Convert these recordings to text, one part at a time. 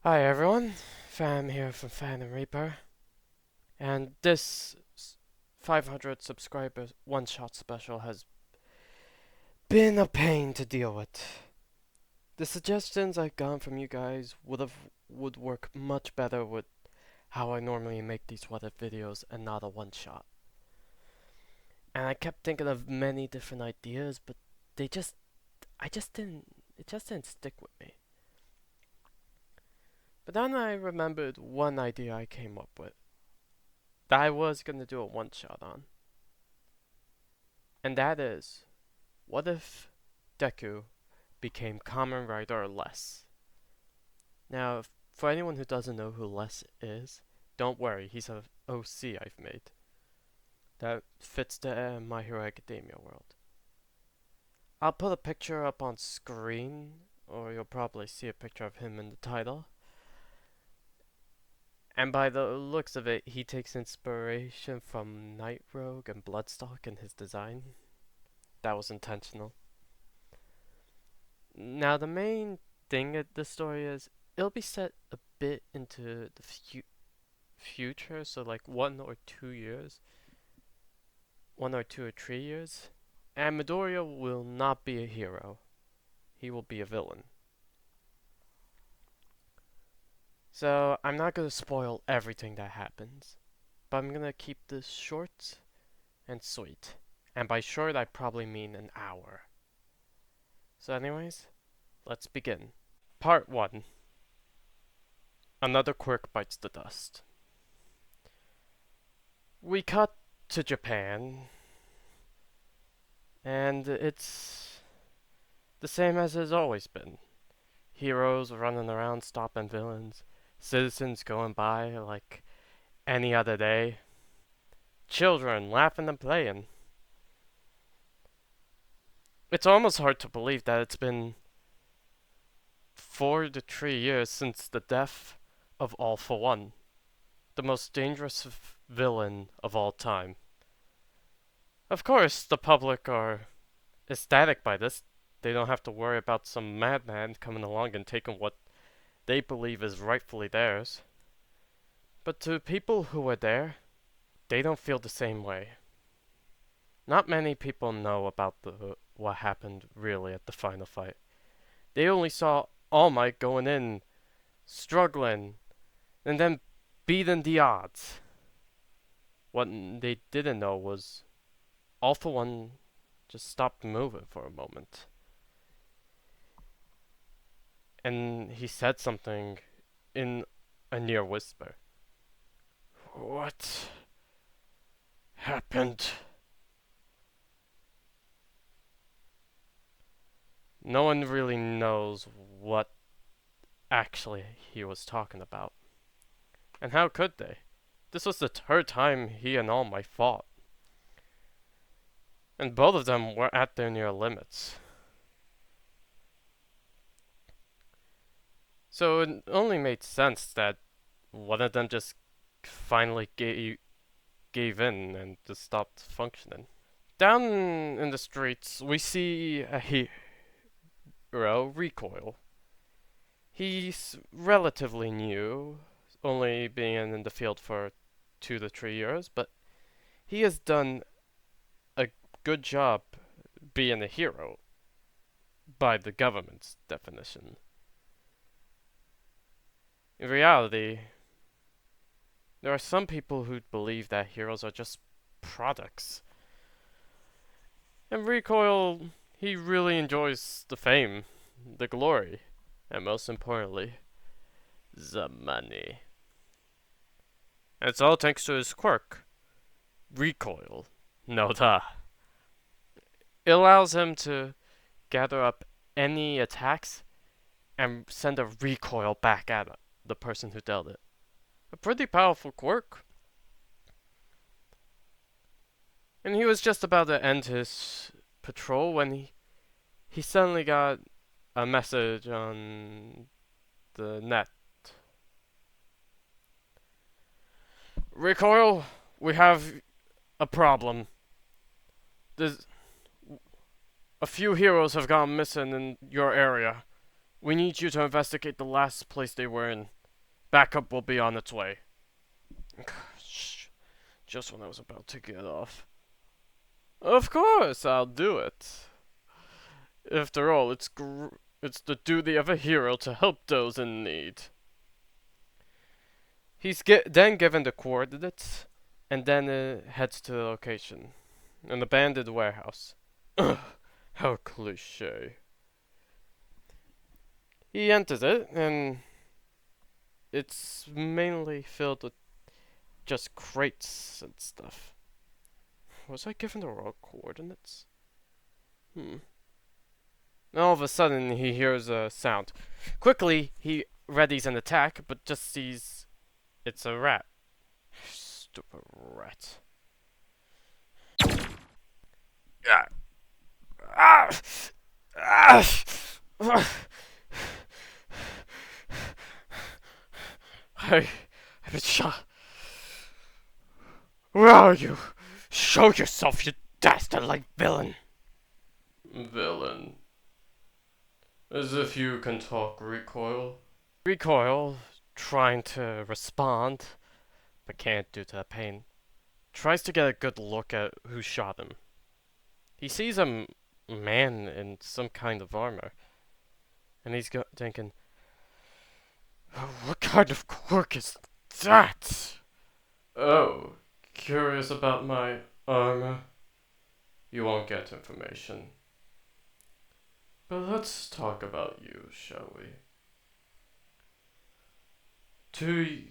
Hi everyone, Fam here from Fan and Reaper, and this 500 subscribers one-shot special has been a pain to deal with. The suggestions I've gotten from you guys would work much better with how I normally make these what if videos and not a one-shot. And I kept thinking of many different ideas, but they just, I just didn't, it just didn't stick with me. But then I remembered one idea I came up with that I was gonna do a one shot on. And that is, what if Deku became Kamen Rider Less? Now, for anyone who doesn't know who Less is, don't worry, he's a OC I've made that fits the My Hero Academia world. I'll put a picture up on screen, or you'll probably see a picture of him in the title. And by the looks of it, he takes inspiration from Night Rogue and Bloodstalk in his design. That was intentional. Now, the main thing of the story is it'll be set a bit into the future, so like 1 or 2 years. 1 or 2 or 3 years. And Midoriya will not be a hero, he will be a villain. So, I'm not gonna spoil everything that happens, but I'm gonna keep this short and sweet. And by short, I probably mean an hour. So, anyways, let's begin. Part 1. Another quirk bites the dust. We cut to Japan, and it's the same as it's always been. Heroes running around stopping villains, citizens going by like any other day, children laughing and playing. It's almost hard to believe that it's been 4 to 3 years since the death of All For One, the most dangerous villain of all time. Of course, the public are ecstatic by this. They don't have to worry about some madman coming along and taking what they believe is rightfully theirs. But to people who were there, they don't feel the same way. Not many people know about what happened really at the final fight. They only saw All Might going in, struggling, and then beating the odds. What they didn't know was All For One just stopped moving for a moment. And he said something in a near whisper. What happened? No one really knows what actually he was talking about. And how could they? This was the third time he and All Might fought. And both of them were at their near limits. So it only made sense that one of them just finally gave in and just stopped functioning. Down in the streets, we see a hero, Recoil. He's relatively new, only being in the field for 2 to 3 years, but he has done a good job being a hero by the government's definition. In reality, there are some people who believe that heroes are just products. And Recoil, he really enjoys the fame, the glory, and most importantly, the money. And it's all thanks to his quirk, Recoil. No duh. It allows him to gather up any attacks and send a recoil back at the person who dealt it. A pretty powerful quirk. And he was just about to end his patrol when he suddenly got a message on the net. Recoil, we have a problem. There's a few heroes have gone missing in your area. We need you to investigate the last place they were in. Backup will be on its way. Shh, just when I was about to get off. Of course, I'll do it. After all, it's the duty of a hero to help those in need. Then given the coordinates, and then heads to the location, an abandoned warehouse. Ugh, how cliche. He enters it, and it's mainly filled with just crates and stuff. Was I given the wrong coordinates? Hmm. All of a sudden, he hears a sound. Quickly, he readies an attack, but just sees it's a rat. Stupid rat. Ah! Ah! Ah! I've been shot. Where are you? Show yourself, you dastardly villain! Villain. As if you can talk, Recoil. Recoil, trying to respond, but can't due to the pain, tries to get a good look at who shot him. He sees a man in some kind of armor, and he's thinking, what kind of quirk is that? Oh, curious about my armor? You won't get information. But let's talk about you, shall we? 2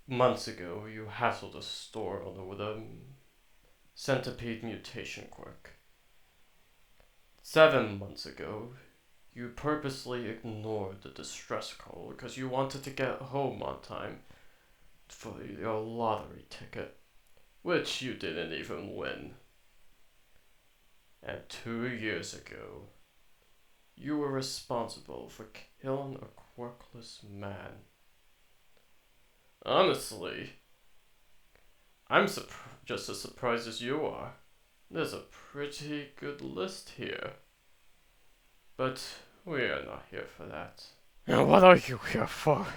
months ago, you hassled a store owner with a centipede mutation quirk. 7 months ago, you purposely ignored the distress call because you wanted to get home on time for your lottery ticket, which you didn't even win. And 2 years ago, you were responsible for killing a quirkless man. Honestly, I'm just as surprised as you are. There's a pretty good list here. But we are not here for that. And what are you here for?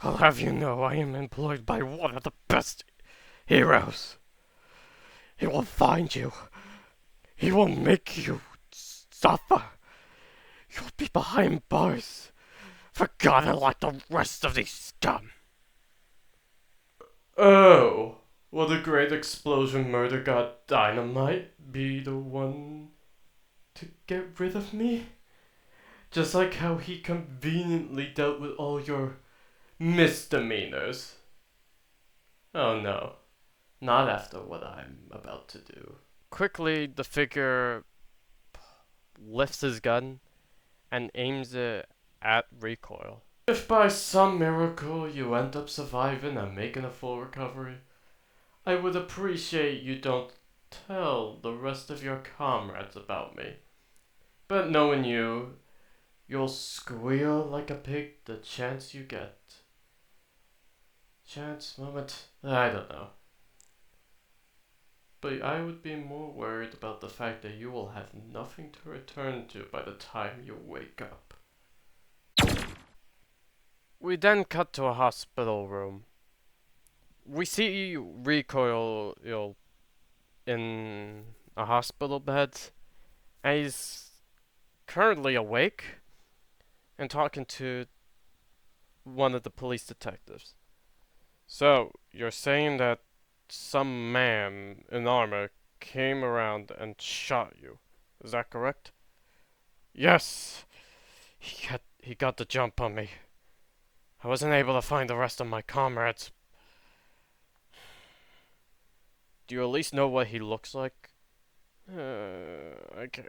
I'll have you know I am employed by one of the best heroes. He will find you. He will make you suffer. You'll be behind bars, forgotten like the rest of these scum. Oh, will the great explosion murder god Dynamite be the one to get rid of me? Just like how he conveniently dealt with all your misdemeanors. Oh no, not after what I'm about to do. Quickly, the figure lifts his gun and aims it at Recoil. If by some miracle you end up surviving and making a full recovery, I would appreciate you don't tell the rest of your comrades about me. But knowing you, you'll squeal like a pig the chance you get. Chance, moment, I don't know. But I would be more worried about the fact that you will have nothing to return to by the time you wake up. We then cut to a hospital room. We see Recoil, in a hospital bed, and he's currently awake and talking to one of the police detectives. So, you're saying that some man in armor came around and shot you. Is that correct? Yes. He got the jump on me. I wasn't able to find the rest of my comrades. Do you at least know what he looks like? I can't.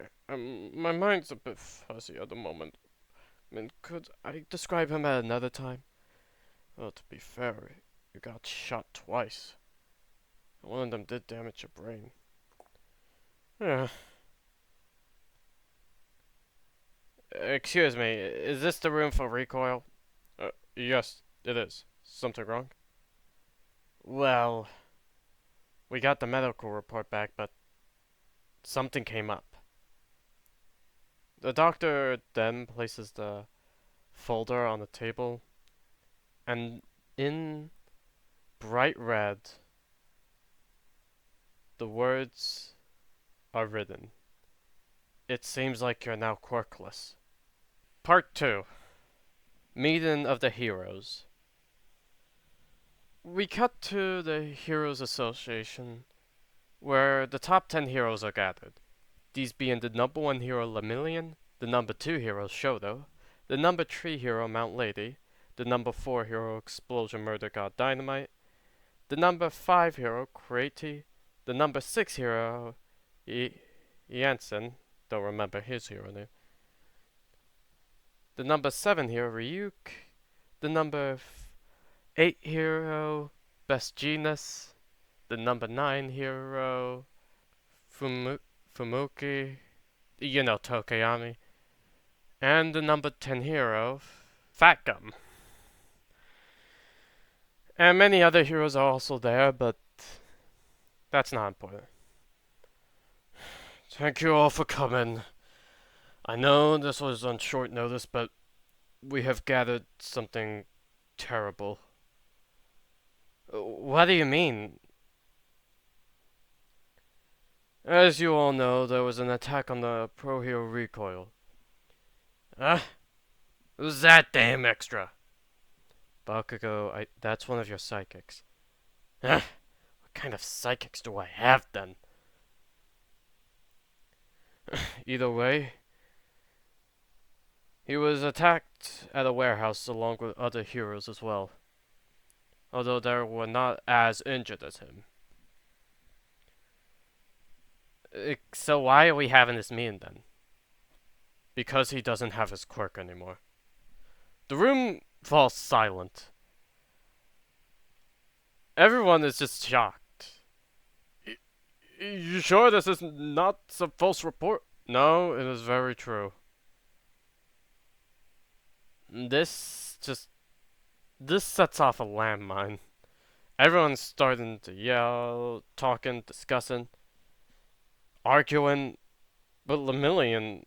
My mind's a bit fuzzy at the moment. I mean, could I describe him at another time? Well, to be fair, you got shot twice. One of them did damage your brain. Yeah. Excuse me, is this the room for Recoil? Yes, it is. Something wrong? Well, we got the medical report back, but something came up. The doctor then places the folder on the table and in bright red, the words are written. It seems like you're now quirkless. Part 2. Meeting of the Heroes. We cut to the Heroes Association, where the top 10 heroes are gathered. These being the number 1 hero Lemillion, the number 2 hero Shoto, the number 3 hero Mount Lady, the number 4 hero Explosion Murder God Dynamite, the number 5 hero Krati, the number 6 hero Jansen, don't remember his hero name, the number 7 hero Ryuk, the number 8 hero Best Genus, the number 9 hero Fumuki, you know, Tokayami, and the number 10 hero Fat Gum. And many other heroes are also there, but that's not important. Thank you all for coming. I know this was on short notice, but we have gathered something terrible. What do you mean? As you all know, there was an attack on the Pro Hero Recoil. Who's that damn extra? Bakugo, that's one of your psychics. What kind of psychics do I have then? Either way, he was attacked at a warehouse along with other heroes as well. Although they were not as injured as him. So why are we having this meeting then? Because he doesn't have his quirk anymore. The room falls silent. Everyone is just shocked. You sure this is not some false report? No, it is very true. This sets off a landmine. Everyone's starting to yell, talking, discussing, arguing, but Lemillion,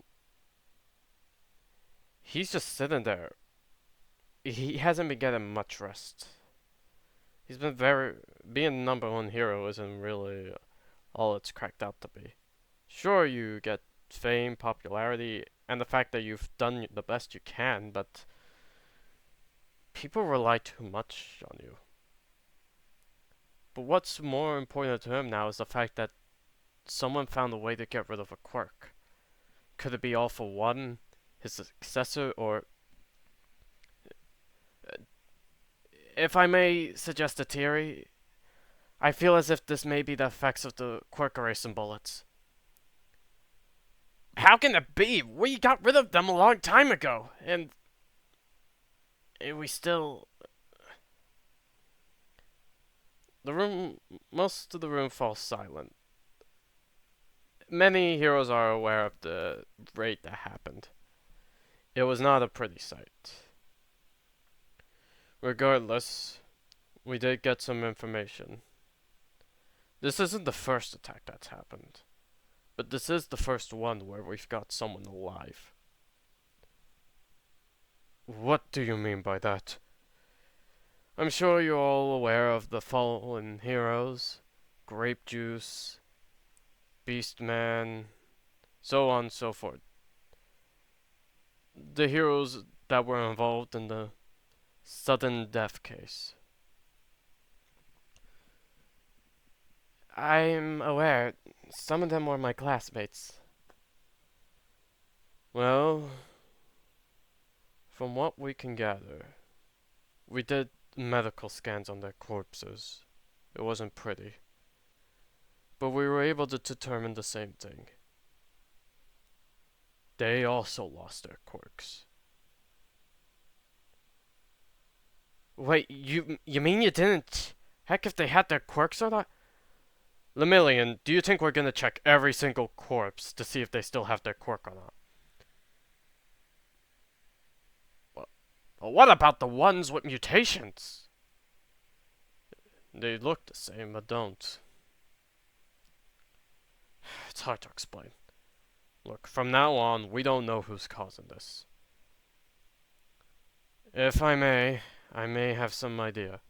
he's just sitting there. He hasn't been getting much rest. He's been being number 1 hero isn't really all it's cracked out to be. Sure, you get fame, popularity, and the fact that you've done the best you can, but people rely too much on you. But what's more important to him now is the fact that someone found a way to get rid of a quirk. Could it be All For One, his successor, or... If I may suggest a theory, I feel as if this may be the effects of the quirk erasing bullets. How can it be? We got rid of them a long time ago, and we still... Most of the room falls silent. Many heroes are aware of the raid that happened. It was not a pretty sight. Regardless, we did get some information. This isn't the first attack that's happened, but this is the first one where we've got someone alive. What do you mean by that? I'm sure you're all aware of the fallen heroes, Grape Juice, Beastman, so on and so forth. The heroes that were involved in the sudden death case. I'm aware. Some of them were my classmates. Well, from what we can gather, we did medical scans on their corpses. It wasn't pretty. But we were able to determine the same thing. They also lost their quirks. Wait, you mean you didn't check if they had their quirks or not? Lemillion, do you think we're gonna check every single corpse to see if they still have their quirk or not? Well, what about the ones with mutations? They look the same, but don't. It's hard to explain. Look, from now on, we don't know who's causing this. If I may, I may have some idea.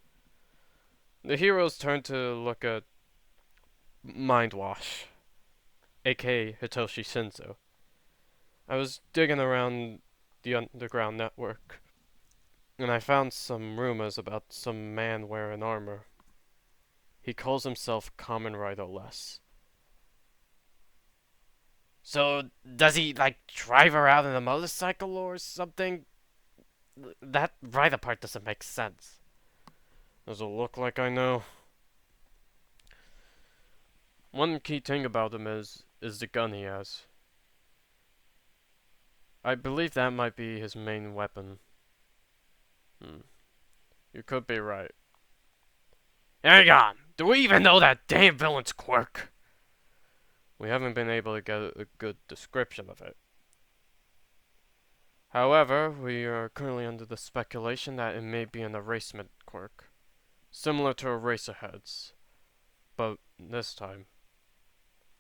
The heroes turn to look at Mindwash, aka Hitoshi Shinzo. I was digging around the underground network, and I found some rumors about some man wearing armor. He calls himself Kamen Rider Less. So, does he, like, drive around in a motorcycle or something? That rider part doesn't make sense. Does it look like I know? One key thing about him is the gun he has. I believe that might be his main weapon. Hmm. You could be right. Hang on! Do we even know that damn villain's quirk? We haven't been able to get a good description of it. However, we are currently under the speculation that it may be an erasement quirk, similar to Eraserhead's, but this time,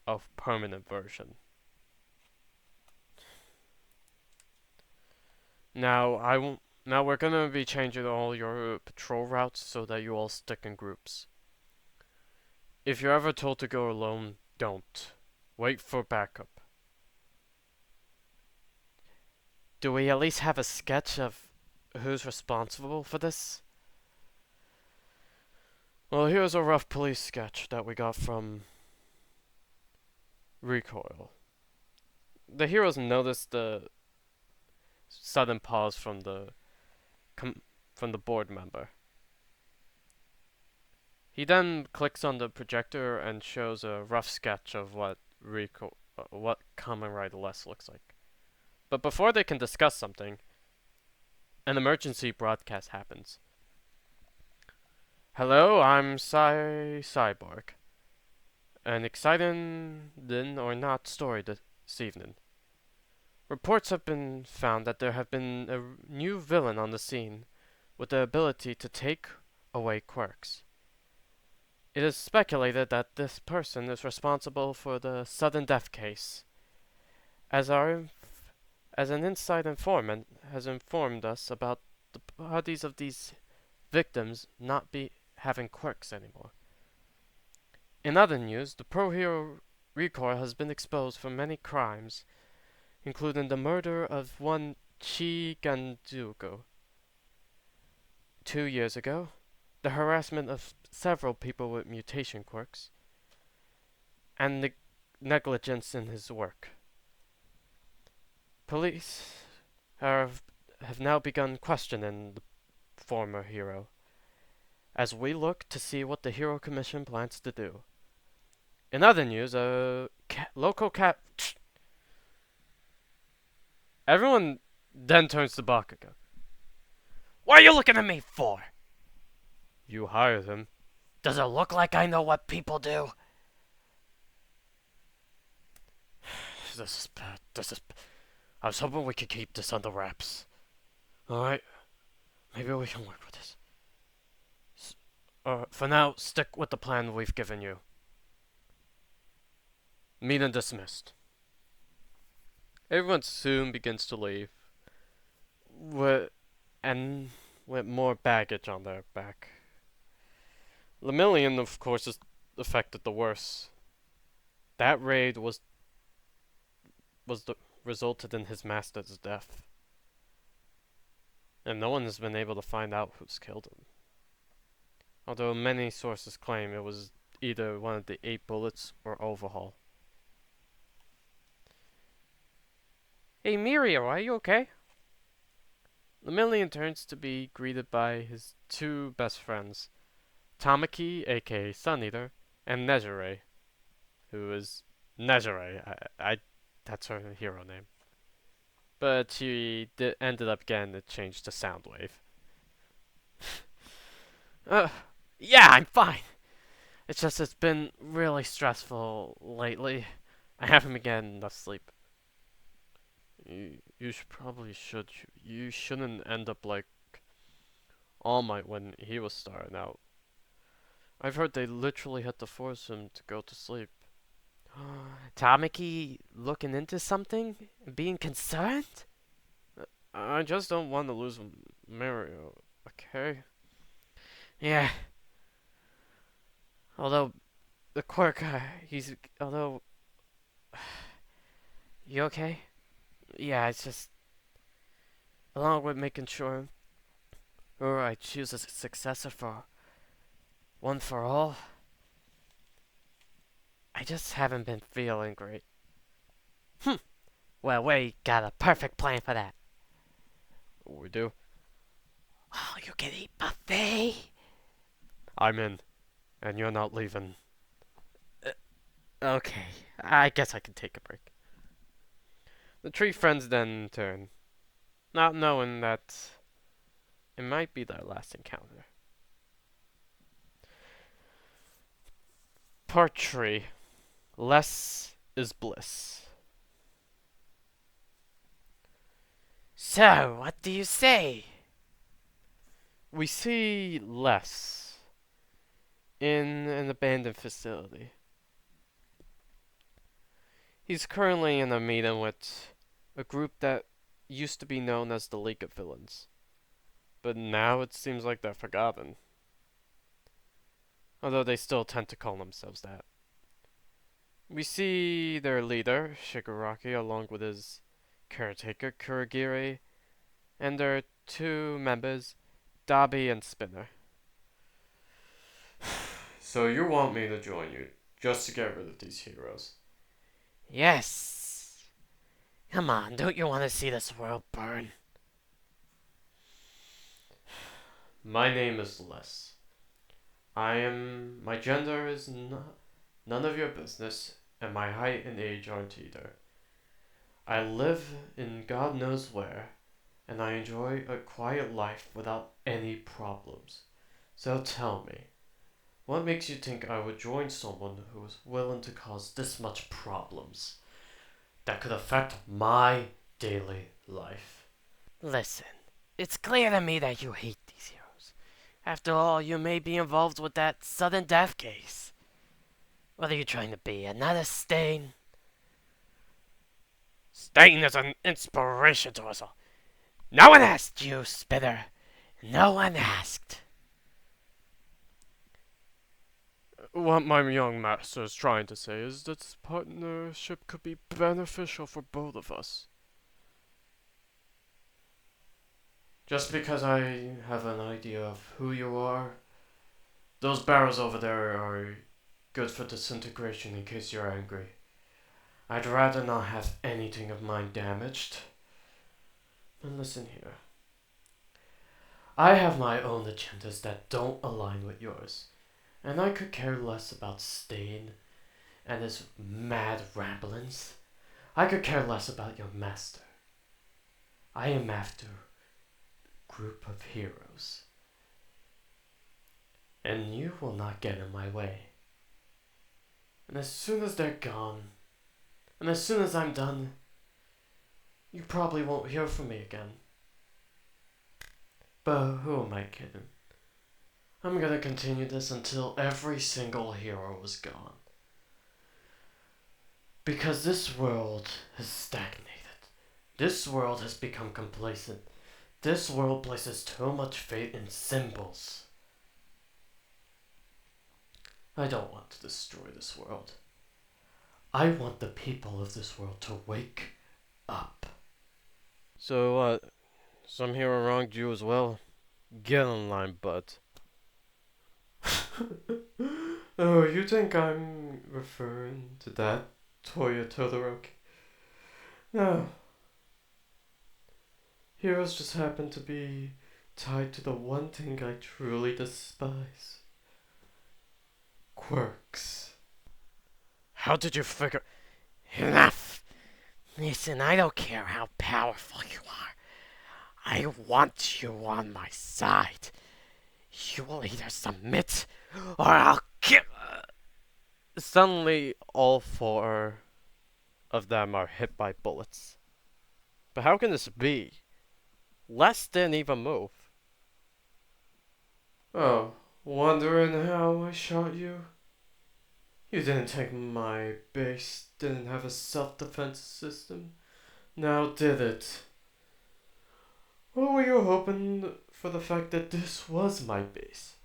a permanent version. Now we're gonna be changing all your patrol routes so that you all stick in groups. If you're ever told to go alone, don't. Wait for backup. Do we at least have a sketch of who's responsible for this? Well, here's a rough police sketch that we got from Recoil. The heroes notice the sudden pause from from the board member. He then clicks on the projector and shows a rough sketch of what Kamen Rider Less looks like. But before they can discuss something, an emergency broadcast happens. Hello, I'm Cyborg. An exciting or not story this evening. Reports have been found that there have been a new villain on the scene with the ability to take away quirks. It is speculated that this person is responsible for the sudden death case, as as an inside informant has informed us about the bodies of these victims not be having quirks anymore. In other news, the pro hero Recoil has been exposed for many crimes, including the murder of one Chigandugo 2 years ago, the harassment of several people with mutation quirks, and negligence in his work. Police have now begun questioning the former hero, as we look to see what the Hero Commission plans to do. In other news, local cat. Everyone then turns to Bakugo. What are you looking at me for? You hired him. Does it look like I know what people do? This is bad. I was hoping we could keep this under wraps. Alright. Maybe we can work with this. For now, stick with the plan we've given you. Meeting dismissed. Everyone soon begins to leave. With more baggage on their back. Lemillion, of course, is affected the worst. That raid resulted in his master's death. And no one has been able to find out who's killed him. Although many sources claim it was either one of the 8 bullets or Overhaul. Hey Mirio, are you okay? Lemillion turns to be greeted by his 2 best friends, Tamaki, aka Sun Eater, and Nejire, who is Nejire. That's her hero name. But she ended up getting it changed to Soundwave. uh, yeah, I'm fine. It's been really stressful lately. I haven't been getting enough sleep. You should. You shouldn't end up like All Might when he was starting out. I've heard they literally had to force him to go to sleep. Tamaki looking into something? Being concerned? I just don't want to lose Mario. Okay. Yeah. Although the quirk, although you okay? Yeah, it's just along with making sure who I choose as a successor for one for all. I just haven't been feeling great. Hm. Well, we got a perfect plan for that. We do. Oh, you can eat buffet. I'm in, and you're not leaving. Uh, okay, I guess I can take a break. The three friends then turn, not knowing that it might be their last encounter. Part 3. Less is bliss. So, what do you say? We see Less in an abandoned facility. He's currently in a meeting with a group that used to be known as the League of Villains, but now it seems like they're forgotten, although they still tend to call themselves that. We see their leader, Shigaraki, along with his caretaker, Kurogiri, and their two members, Dabi and Spinner. So you want me to join you, just to get rid of these heroes? Yes. Come on, don't you want to see this world burn? My name is Les. My gender is none of your business, and my height and age aren't either. I live in God knows where, and I enjoy a quiet life without any problems. So tell me, what makes you think I would join someone who is willing to cause this much problems that could affect my daily life? Listen, it's clear to me that you hate these heroes. After all, you may be involved with that sudden death case. What are you trying to be, another Stain? Stain is an inspiration to us all. No one asked you, Spitter. No one asked. What my young master is trying to say is that this partnership could be beneficial for both of us. Just because I have an idea of who you are, those barrels over there are good for disintegration in case you're angry. I'd rather not have anything of mine damaged. And listen here. I have my own agendas that don't align with yours, and I could care less about Stain and his mad ramblings. I could care less about your master. I am after a group of heroes, and you will not get in my way. And as soon as they're gone, and as soon as I'm done, you probably won't hear from me again. But who am I kidding? I'm gonna continue this until every single hero is gone. Because this world has stagnated. This world has become complacent. This world places too much faith in symbols. I don't want to destroy this world. I want the people of this world to wake up. So, some hero wronged you as well? Get in line, bud. Oh, you think I'm referring to that Toya Todoroki? No. Heroes just happen to be tied to the one thing I truly despise. Quirks. How did you figure? Enough! Listen, I don't care how powerful you are. I want you on my side. You will either submit or I'll kill. Suddenly, all four of them are hit by bullets. But how can this be? Les didn't even move. Oh, wondering how I shot you? You didn't think my base didn't have a self-defense system, now did it? What were you hoping for the fact that this was my base,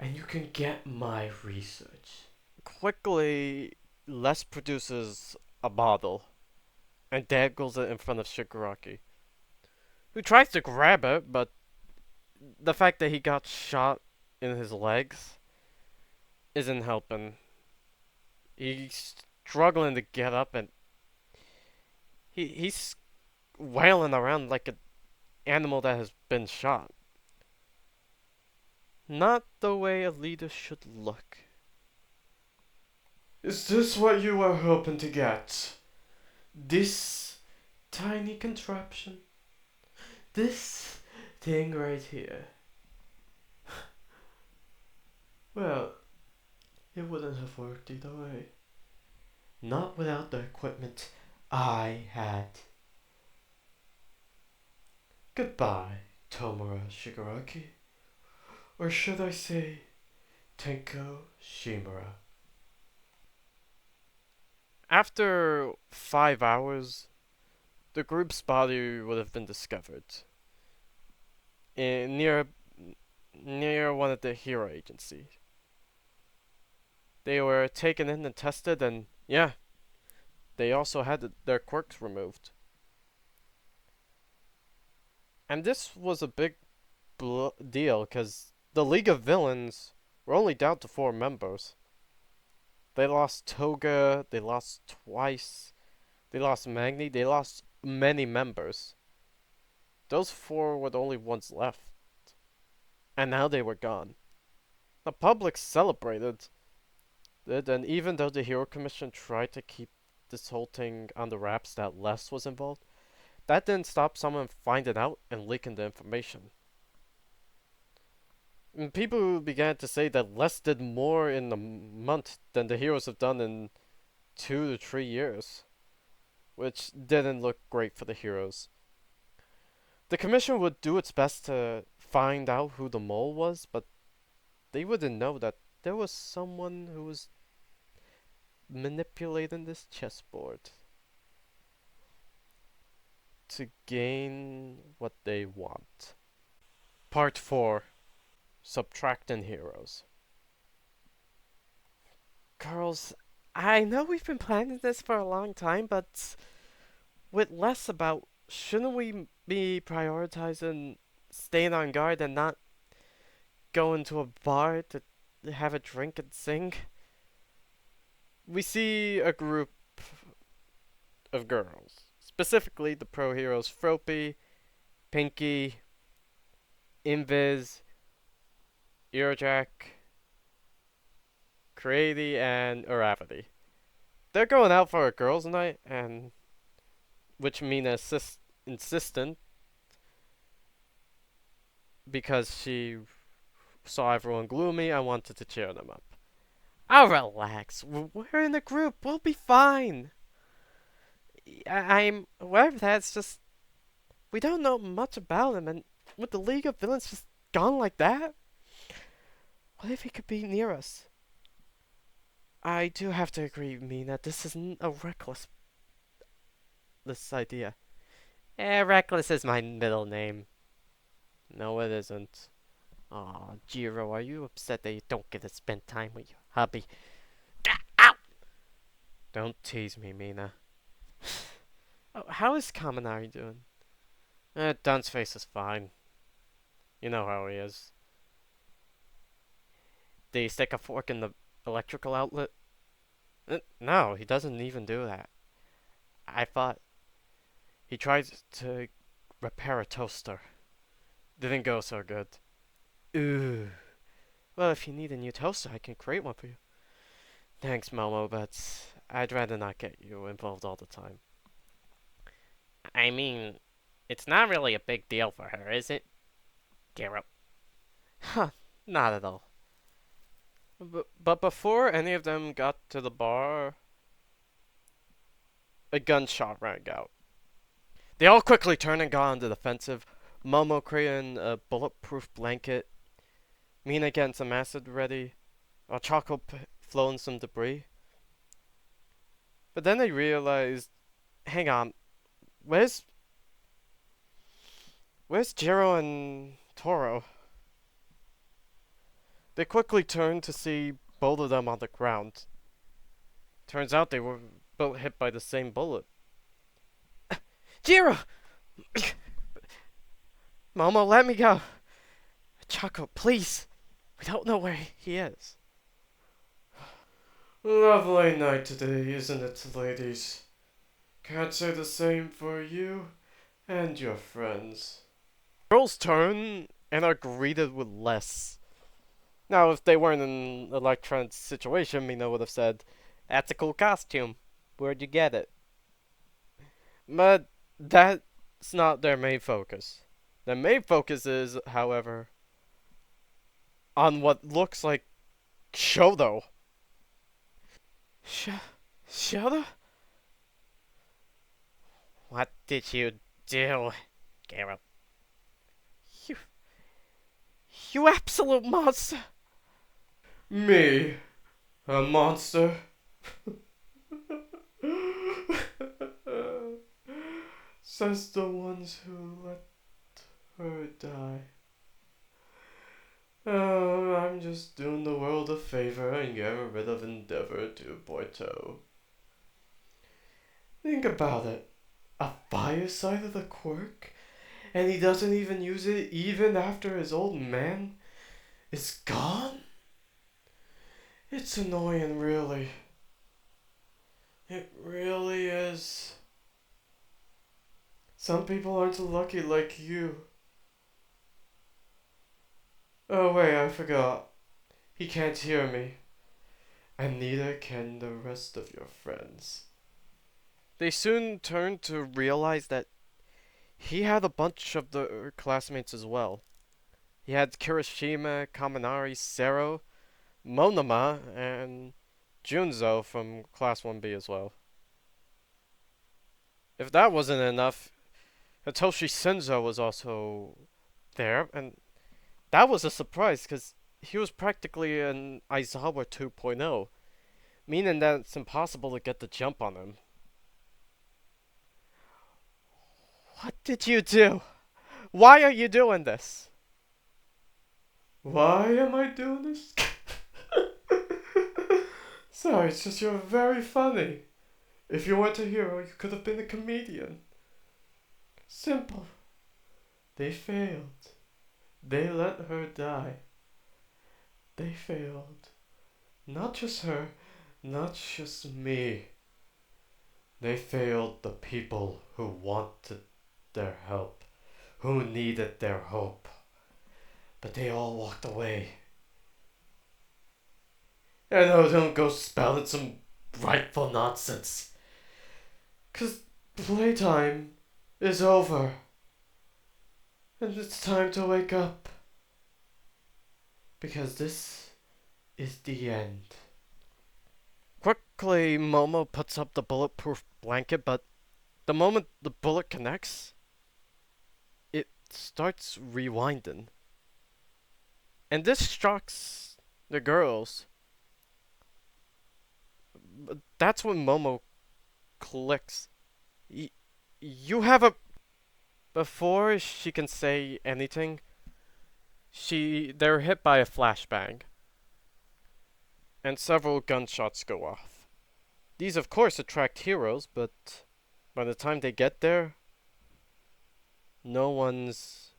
and you can get my research. Quickly, Les produces a bottle and dangles it in front of Shigaraki, who tries to grab it, but the fact that he got shot in his legs isn't helping. He's struggling to get up, and he's wailing around like an animal that has been shot. Not the way a leader should look. Is this what you were hoping to get? This tiny contraption? This thing right here? Well, it wouldn't have worked either way. Not without the equipment I had. Goodbye, Tomura Shigaraki. Or should I say, Tenko Shimura. After 5 hours, the group's body would have been discovered near one of the hero agencies. They were taken in and tested, and yeah, they also had their quirks removed. And this was a big deal because the League of Villains were only down to 4 members. They lost Toga, they lost Twice, they lost Magni, they lost many members. Those 4 were the only ones left. And now they were gone. The public celebrated it, and even though the Hero Commission tried to keep this whole thing on the wraps that Les was involved, that didn't stop someone finding out and leaking the information. And people began to say that Les did more in a month than the heroes have done in 2 to 3 years, which didn't look great for the heroes. The commission would do its best to find out who the mole was, but they wouldn't know that there was someone who was manipulating this chessboard to gain what they want. Part 4. Subtracting Heroes. Girls, I know we've been planning this for a long time, but with less about, shouldn't we be prioritizing staying on guard and not going to a bar to have a drink and sing? We see a group of girls, specifically the pro heroes Froppy, Pinky, Invis, Earjack, Cready, and Uravity. They're going out for a girls' night, and which Mina insistent because she saw everyone gloomy and wanted to cheer them up. Oh, relax. We're in a group. We'll be fine. I'm aware of that. It's just we don't know much about him, and with the League of Villains just gone like that, what if he could be near us? I do have to agree, Mina. This isn't a reckless idea. Reckless is my middle name. No, it isn't. Aw, Jiro, are you upset that you don't get to spend time with your hubby? Ow! Don't tease me, Mina. Oh, how is Kaminari doing? Dun's face is fine. You know how he is. Did he stick a fork in the electrical outlet? No, he doesn't even do that. I thought he tried to repair a toaster. Didn't go so good. Ooh. Well, if you need a new toaster, I can create one for you. Thanks, Momo, but I'd rather not get you involved all the time. I mean, it's not really a big deal for her, is it? Gero. Huh, not at all. But before any of them got to the bar, a gunshot rang out. They all quickly turned and got on the defensive. Momo creating a bulletproof blanket. Mina getting some acid ready. While Choco flowing some debris. But then they realized, hang on, where's Jiro and Toro. They quickly turn to see both of them on the ground. Turns out they were both hit by the same bullet. Jiro! Momo, let me go. Choco, please. We don't know where he is. Lovely night today, isn't it, ladies? Can't say the same for you and your friends. Girls turn and are greeted with less. Now, if they weren't in an electronic situation, Mina would have said, "That's a cool costume. Where'd you get it?" But that's not their main focus. Their main focus is, however, on what looks like Shoto. Shoto? What did you do, Garo? You. You absolute monster! Me? A monster? Says the ones who let her die. Oh, I'm just doing the world a favor and getting rid of Endeavor 2.0. Think about it. A fire side of the quirk? And he doesn't even use it even after his old man is gone? It's annoying, really. It really is. Some people aren't lucky like you. Oh wait, I forgot. He can't hear me. And neither can the rest of your friends. They soon turned to realize that he had a bunch of the classmates as well. He had Kirishima, Kaminari, Sero, Monoma, and Junzo from Class 1B as well. If that wasn't enough, Hitoshi Senzo was also there, and that was a surprise because he was practically an Aizawa 2.0, meaning that it's impossible to get the jump on him. What did you do? Why are you doing this? Why am I doing this? Sorry, it's just you're very funny. If you weren't a hero, you could have been a comedian. Simple. They failed. They let her die. They failed. Not just her, not just me. They failed the people who wanted their help, who needed their hope. But they all walked away. And oh, don't go spouting some rightful nonsense. 'Cause playtime is over. And it's time to wake up. Because this is the end. Quickly, Momo puts up the bulletproof blanket, but the moment the bullet connects, it starts rewinding. And this shocks the girls. But that's when Momo clicks. You have a... Before she can say anything, they're hit by a flashbang. And several gunshots go off. These of course attract heroes, but by the time they get there, no one's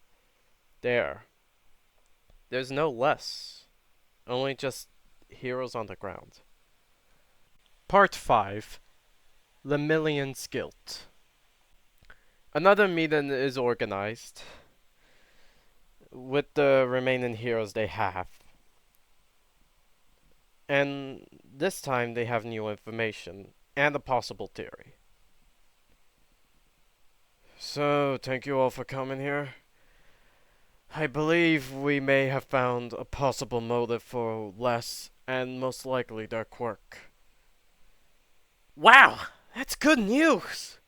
there. There's no less, only just heroes on the ground. Part 5: Lemillion's Guilt. Another meeting is organized with the remaining heroes they have. And this time they have new information and a possible theory. So, thank you all for coming here. I believe we may have found a possible motive for Less and most likely their quirk. Wow, that's good news.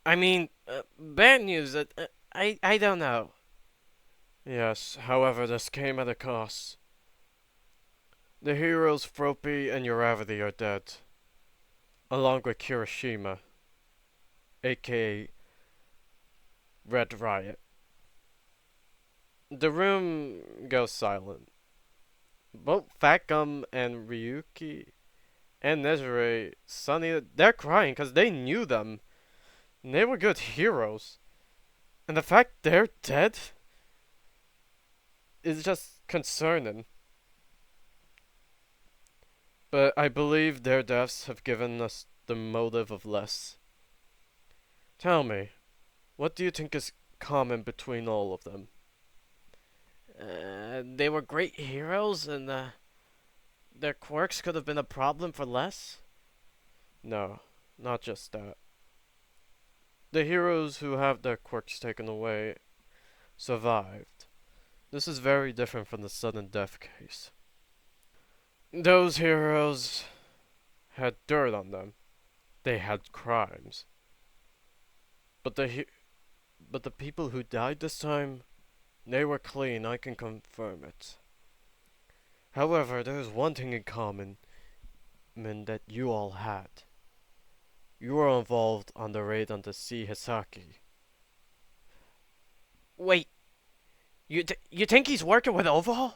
I mean, bad news. I don't know. Yes, however, this came at a cost. The heroes Froppy and Uravity are dead, along with Kirishima, aka Red Riot. The room goes silent. Both Fat Gum and Ryuki and Nezure, Sunny, they're crying because they knew them. And they were good heroes. And the fact they're dead is just concerning. But I believe their deaths have given us the motive of Less. Tell me, what do you think is common between all of them? They were great heroes, and their quirks could have been a problem for less. No, not just that. The heroes who have their quirks taken away survived. This is very different from the sudden death case. Those heroes had dirt on them. They had crimes. But but the people who died this time, they were clean, I can confirm it. However, there is one thing in common that you all had. You were involved on the raid on the sea Hisaki. Wait, you think he's working with Overhaul?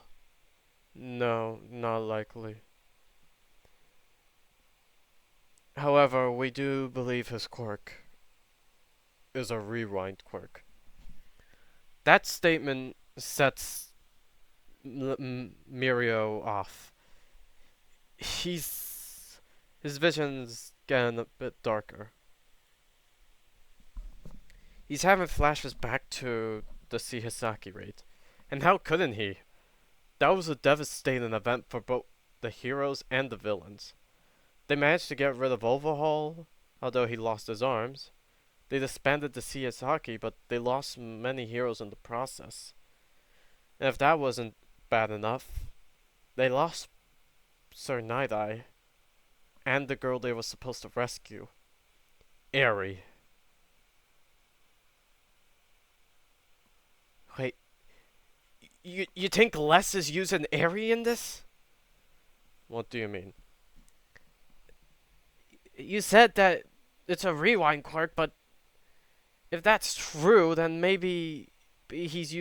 No, not likely. However, we do believe his quirk is a rewind quirk. That statement sets Mirio off. His vision's getting a bit darker. He's having flashes back to the Shihisaki raid. And how couldn't he? That was a devastating event for both the heroes and the villains. They managed to get rid of Overhaul, although he lost his arms. They disbanded the Shihisaki, but they lost many heroes in the process. And if that wasn't bad enough, they lost Sir Night-Eye and the girl they were supposed to rescue, Eri. Wait, you think Les is using Eri in this? What do you mean? You said that it's a rewind quirk, but if that's true, then maybe he's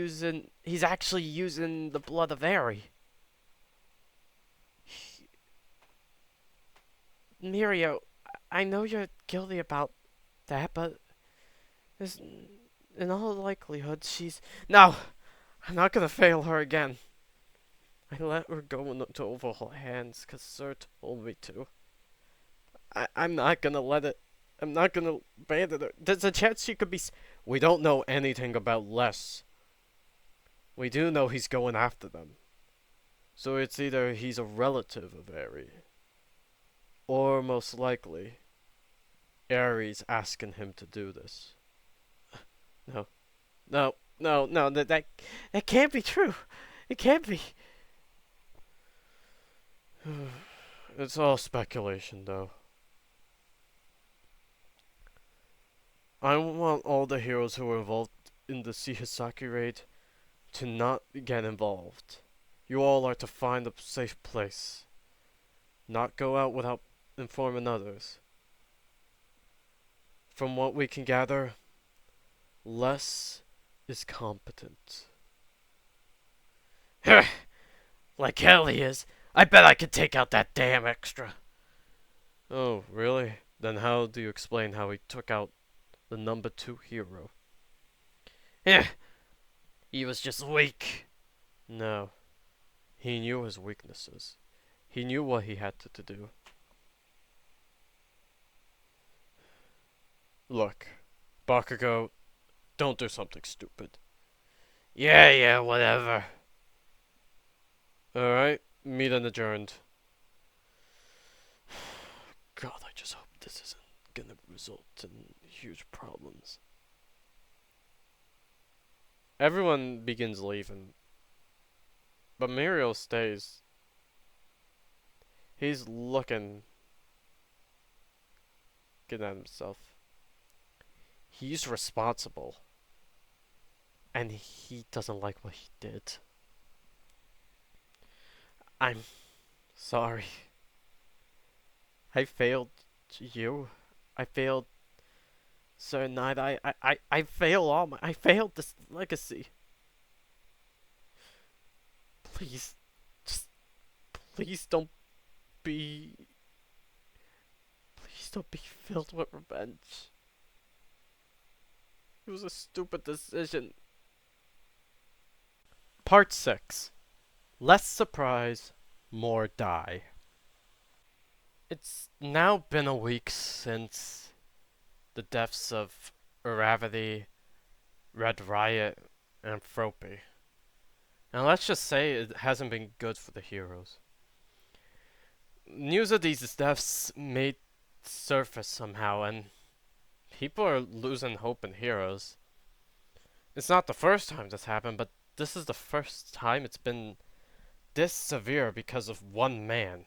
actually using the blood of Eri. Mirio, I know you're guilty about that, but in all likelihood, she's. No! I'm not gonna fail her again. I let her go into Overhaul hands because Sir told me to. I'm not gonna let it. I'm not gonna abandon her. There's a chance she could be. We don't know anything about Les. We do know he's going after them. So it's either he's a relative of Eri, or most likely, Eri's asking him to do this. No, no. That can't be true. It can't be. It's all speculation, though. I want all the heroes who were involved in the Shihisaki raid to not get involved. You all are to find a safe place. Not go out without informing others. From what we can gather, Les is competent. Like hell he is. I bet I could take out that damn extra. Oh, really? Then how do you explain how he took out the number 2 hero? He was just weak. No. He knew his weaknesses. He knew what he had to do. Look, Bakugo, don't do something stupid. Yeah, whatever. Alright, meeting adjourned. God, I just hope this isn't gonna result in huge problems. Everyone begins leaving, but Mirio stays. He's getting at himself. He's responsible, and he doesn't like what he did. I'm sorry. I failed you. I failed Sir Night. I failed this legacy. Please, just please don't be. Please don't be filled with revenge. It was a stupid decision. Part 6. Less surprise, more die. It's now been a week since the deaths of Uravity, Red Riot, and Fropy. And let's just say it hasn't been good for the heroes. News of these deaths made surface somehow, and people are losing hope in heroes. It's not the first time this happened, but this is the first time it's been this severe because of one man.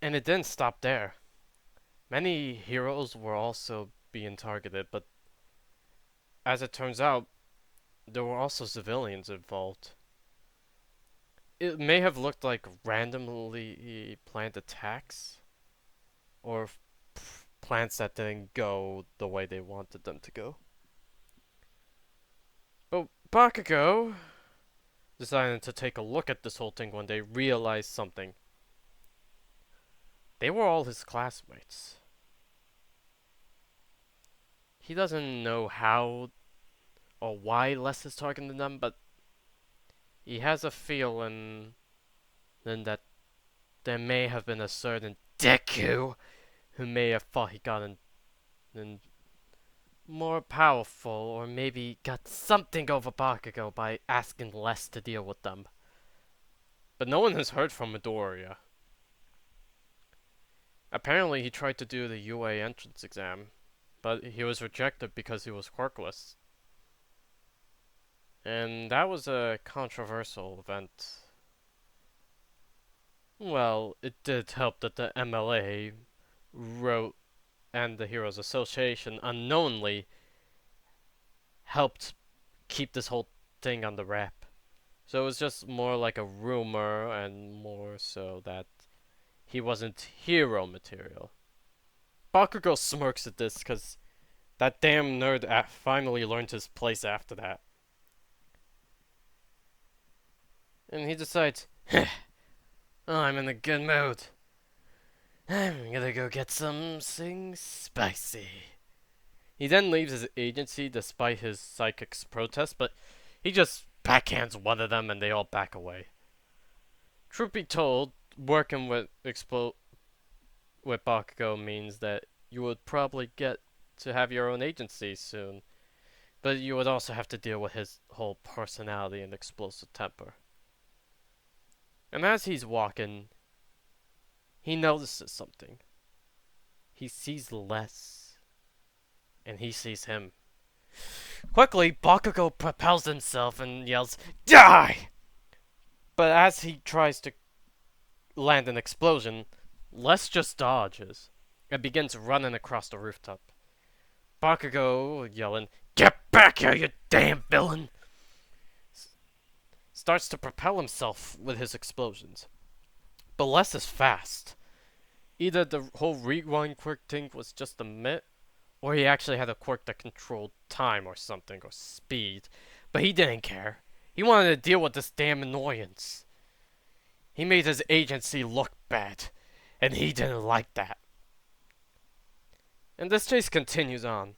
And it didn't stop there. Many heroes were also being targeted, but as it turns out, there were also civilians involved. It may have looked like randomly planned attacks, or plans that didn't go the way they wanted them to go. But Bakugo decided to take a look at this whole thing when they realized something. They were all his classmates. He doesn't know how or why Less is targeting them, but he has a feeling then that there may have been a certain Deku who may have thought he got an more powerful, or maybe got something over Bakugo by asking Less to deal with them. But no one has heard from Midoriya. Apparently he tried to do the UA entrance exam, but he was rejected because he was quirkless. And that was a controversial event. Well, it did help that the MLA wrote and the Heroes Association unknowingly helped keep this whole thing on the wrap. So it was just more like a rumor, and more so that he wasn't hero material. Bakugo smirks at this because that damn nerd finally learned his place after that. And he decides, oh, I'm in a good mood. I'm gonna go get something spicy. He then leaves his agency despite his psychic's protest, but he just backhands one of them and they all back away. Truth be told, working with Bakugo means that you would probably get to have your own agency soon, but you would also have to deal with his whole personality and explosive temper. And as he's walking, he notices something. He sees Less, and he sees him. Quickly, Bakugo propels himself and yells, "Die!" But as he tries to land an explosion, Less just dodges and begins running across the rooftop. Bakugo, yelling, "Get back here, you damn villain!" starts to propel himself with his explosions. But Less is fast. Either the whole rewind quirk thing was just a myth, or he actually had a quirk that controlled time or something, or speed. But he didn't care. He wanted to deal with this damn annoyance. He made his agency look bad, and he didn't like that. And this chase continues on.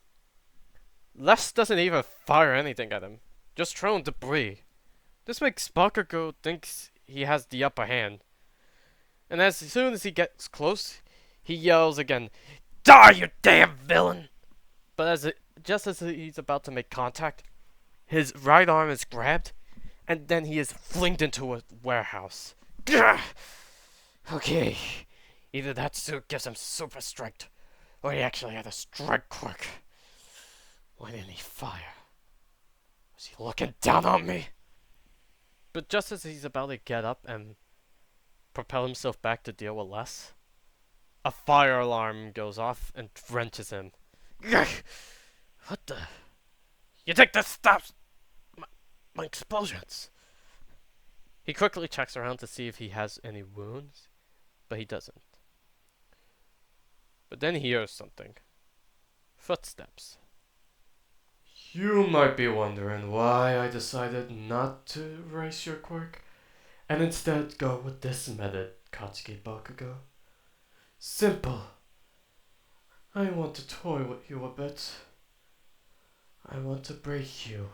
Less doesn't even fire anything at him, just throwing debris. This makes Bakugo think he has the upper hand. And as soon as he gets close, he yells again, "Die, you damn villain!" But just as he's about to make contact, his right arm is grabbed, and then he is flinged into a warehouse. Okay, either that suit gives him super strength, or he actually had a strike quirk. Why didn't he fire? Was he looking down on me? But just as he's about to get up and propel himself back to deal with Less, a fire alarm goes off and wrenches him. What the? You think this stops my explosions? He quickly checks around to see if he has any wounds, but he doesn't. But then he hears something. Footsteps. You might be wondering why I decided not to erase your quirk and instead go with this method, Katsuki Bakugo. Simple. I want to toy with you a bit. I want to break you.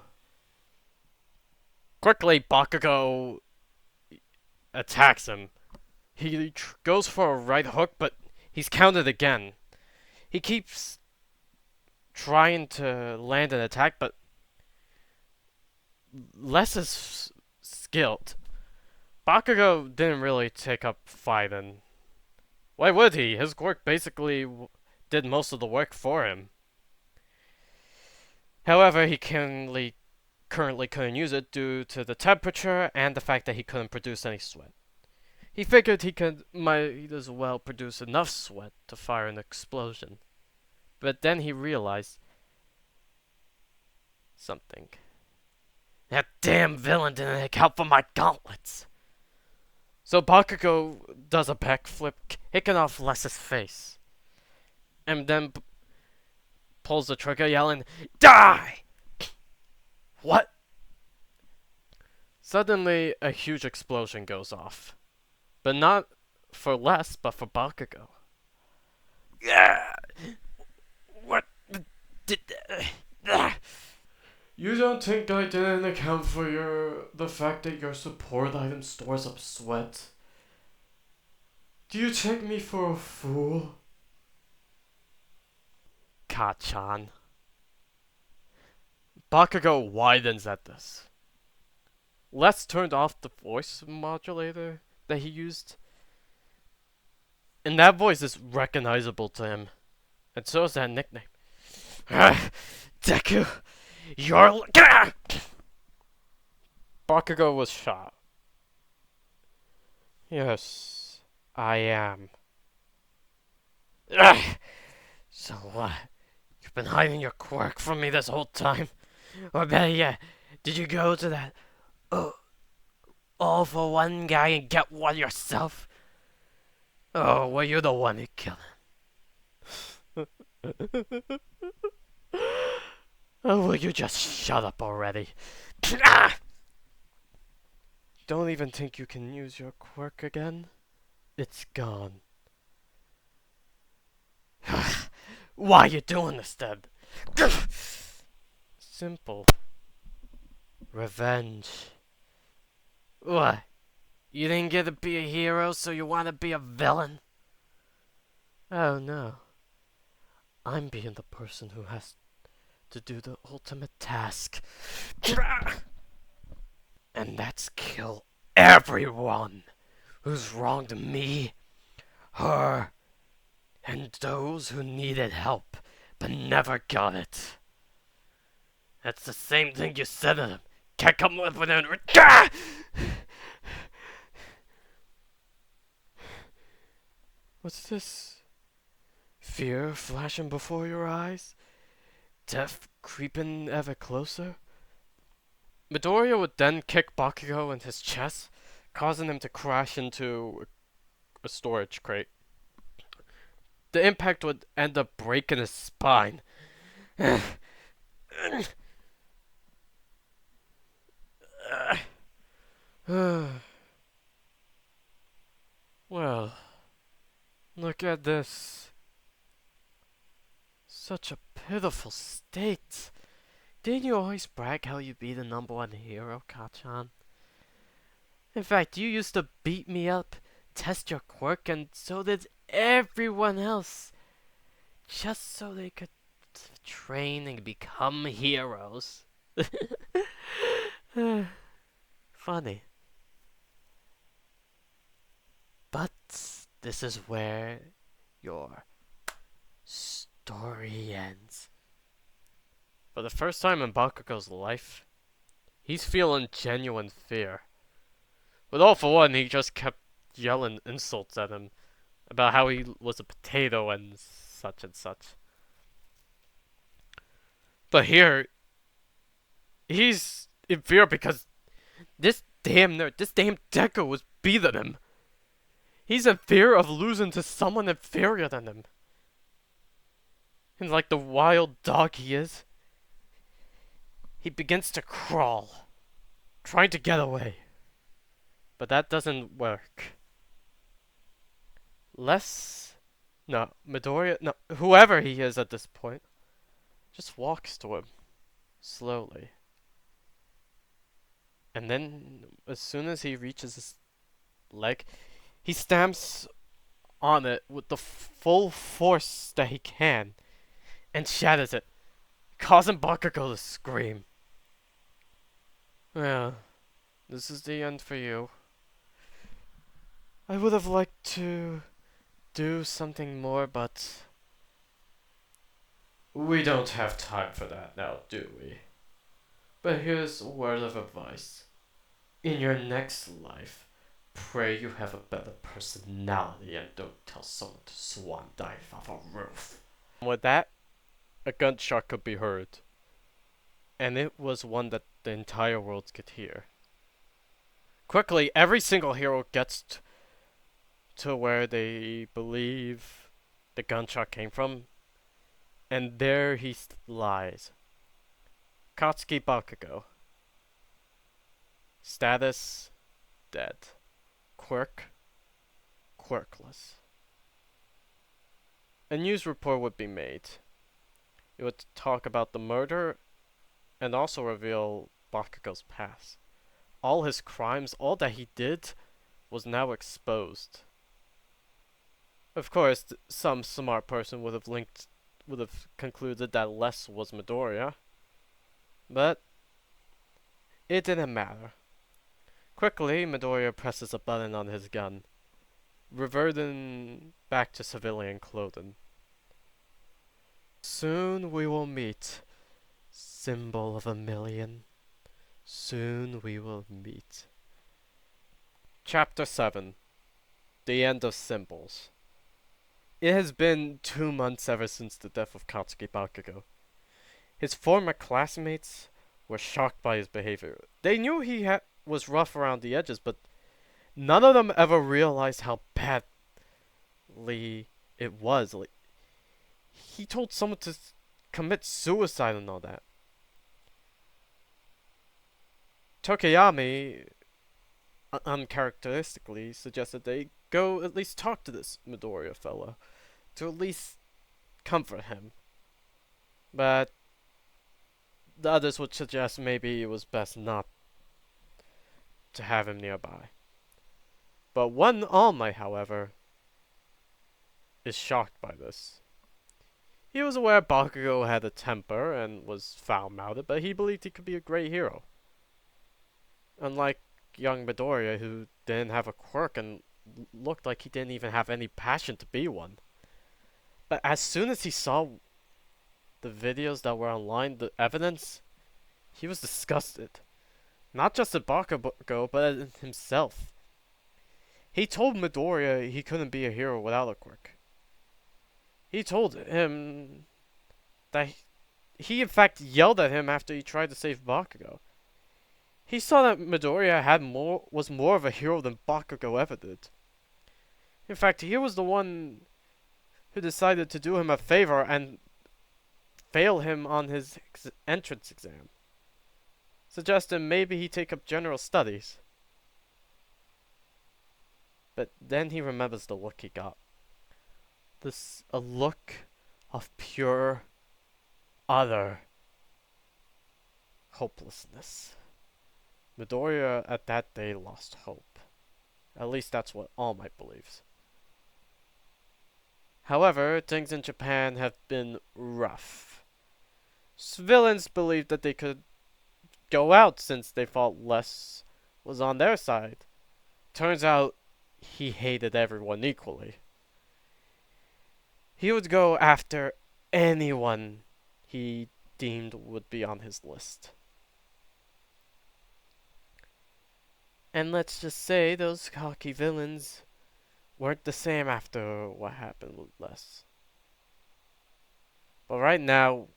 Quickly, Bakugo attacks him. He goes for a right hook, but he's countered again. He keeps trying to land an attack, but Less is skilled. Bakugo didn't really take up fighting. Why would he? His quirk basically did most of the work for him. However, he currently couldn't use it due to the temperature and the fact that he couldn't produce any sweat. He figured might as well produce enough sweat to fire an explosion. But then he realized something. That damn villain didn't account for my gauntlets. So Bakugo does a backflip, kicking off Less's face. And then pulls the trigger, yelling, "Die!" What? Suddenly, a huge explosion goes off. But not for Less, but for Bakugo. Yeah! What did... You don't think I didn't account for the fact that your support item stores up sweat? Do you take me for a fool? Kachan. Bakugo widens at this. Les turned off the voice modulator that he used. And that voice is recognizable to him. And so is that nickname. Deku, you're... Bakugo was shot. Yes, I am. So what? You've been hiding your quirk from me this whole time? Or better yet, did you go to that all-for-one guy and get one yourself? Oh, were you the one who killed him? Oh, will you just shut up already? Don't even think you can use your quirk again? It's gone. Why are you doing this then? Simple. Revenge. What? You didn't get to be a hero, so you want to be a villain? Oh no. I'm being the person who has to do the ultimate task. And that's kill everyone who's wronged me, her, and those who needed help but never got it. That's the same thing you said to them. Can't come up with an... What's this? Fear flashing before your eyes? Death creeping ever closer? Midoriya would then kick Bakugo in his chest, causing him to crash into a storage crate. The impact would end up breaking his spine. Well, look at this. Such a pitiful state. Didn't you always brag how you'd be the #1 hero, Kachan? In fact, you used to beat me up, test your quirk, and so did everyone else. Just so they could train and become heroes. Funny. But this is where your story ends. For the first time in Bakugo's life, he's feeling genuine fear. With All For One, he just kept yelling insults at him about how he was a potato and such and such. But here, he's in fear because this damn nerd, this damn Deku was beating him. He's in fear of losing to someone inferior than him. And like the wild dog he is, he begins to crawl, trying to get away. But that doesn't work. No, Midoriya, no, whoever he is at this point, just walks to him, slowly. And then, as soon as he reaches his leg, he stamps on it with the full force that he can, and shatters it, causing Bakugo to scream. Well, this is the end for you. I would have liked to do something more, but we don't have time for that now, do we? But here's a word of advice. In your next life, pray you have a better personality and don't tell someone to swan dive off a roof. With that, a gunshot could be heard, and it was one that the entire world could hear. Quickly, every single hero gets to where they believe the gunshot came from, and there he lies. Katsuki Bakugo. Status: dead. Quirk: quirkless. A news report would be made. It would talk about the murder and also reveal Bakugo's past. All his crimes, all that he did, was now exposed. Of course, some smart person would have concluded that Less was Midoriya, but it didn't matter. Quickly, Midoriya presses a button on his gun, reverting back to civilian clothing. Soon we will meet, symbol of a million. Soon we will meet. Chapter 7: The End of Symbols. It has been 2 months ever since the death of Katsuki Bakugo. His former classmates were shocked by his behavior. They knew he was rough around the edges, but none of them ever realized how badly it was. Like, he told someone to commit suicide and all that. Tokiyami uncharacteristically suggested they go at least talk to this Midoriya fella, to at least comfort him. But the others would suggest maybe it was best not to have him nearby. But one All Might, however, is shocked by this. He was aware Bakugo had a temper and was foul-mouthed, but he believed he could be a great hero. Unlike young Midoriya, who didn't have a quirk and looked like he didn't even have any passion to be one. But as soon as he saw the videos that were online, the evidence, he was disgusted. Not just at Bakugo, but at himself. He told Midoriya he couldn't be a hero without a quirk. He told him that he in fact yelled at him after he tried to save Bakugo. He saw that Midoriya was more of a hero than Bakugo ever did. In fact, he was the one who decided to do him a favor and fail him on his entrance exam, suggesting maybe he take up general studies. But then he remembers the look he got. A look of pure, utter hopelessness. Midoriya at that day lost hope. At least that's what All Might believes. However, things in Japan have been rough. Villains believed that they could go out since they thought Less was on their side. Turns out, he hated everyone equally. He would go after anyone he deemed would be on his list. And let's just say those cocky villains weren't the same after what happened with Less. But right now,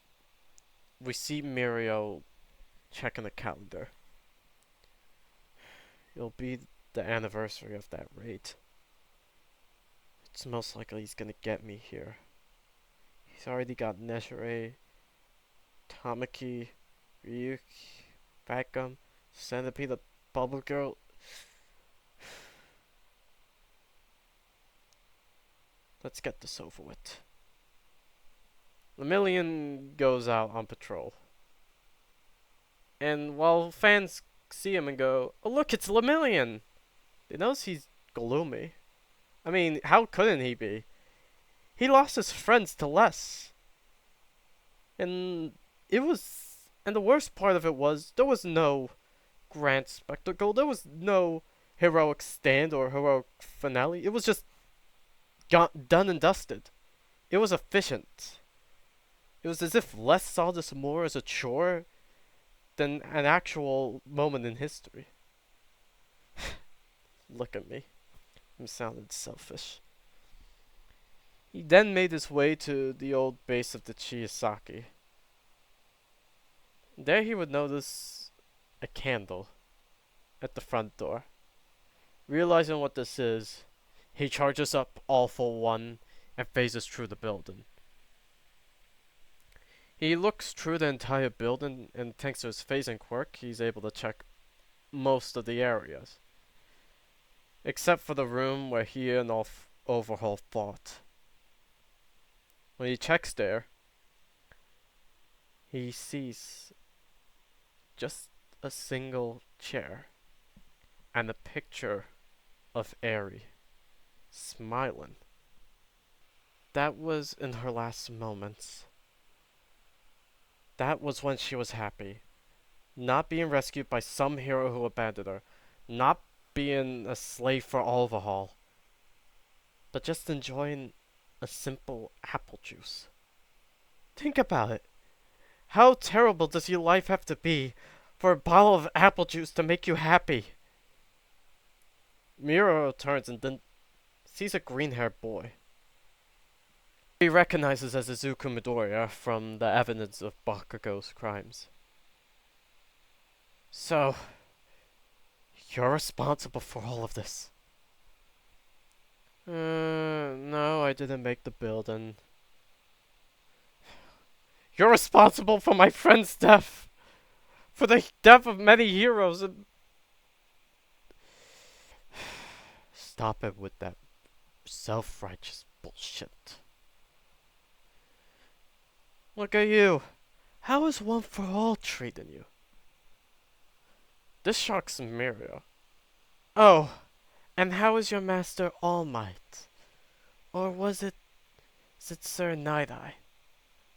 we see Mirio checking the calendar. It'll be the anniversary of that raid. It's most likely he's gonna get me here. He's already got Neshere, Tamaki, Ryuk, Beckham, Centipede, the Bubble Girl. Let's get this over with. Lemillion goes out on patrol. And while fans see him and go, "Oh look, it's Lemillion!" They notice he's gloomy. I mean, how couldn't he be? He lost his friends to Less. And and the worst part of it was, there was no grand spectacle. There was no heroic stand or heroic finale. It was just done and dusted. It was efficient. It was as if Les saw this more as a chore than an actual moment in history. Look at me. I'm sounding selfish. He then made his way to the old base of the Chiyosaki. There he would notice a candle at the front door. Realizing what this is, he charges up All for One and phases through the building. He looks through the entire building, and thanks to his phasing quirk, he's able to check most of the areas. Except for the room where he and Overhaul fought. When he checks there, he sees just a single chair and a picture of Eri smiling. That was in her last moments. That was when she was happy. Not being rescued by some hero who abandoned her. Not being a slave for Overhaul. But just enjoying a simple apple juice. Think about it. How terrible does your life have to be for a bottle of apple juice to make you happy? Miro turns and then sees a green-haired boy. He recognizes as Izuku Midoriya from the evidence of Bakugo's crimes. So, you're responsible for all of this? No, I didn't make the building. You're responsible for my friend's death! For the death of many heroes and... Stop it with that self-righteous bullshit. Look at you. How is One for All treating you? This shocks Mirio. Oh, and how is your master All Might? Or was it Sir Night-Eye?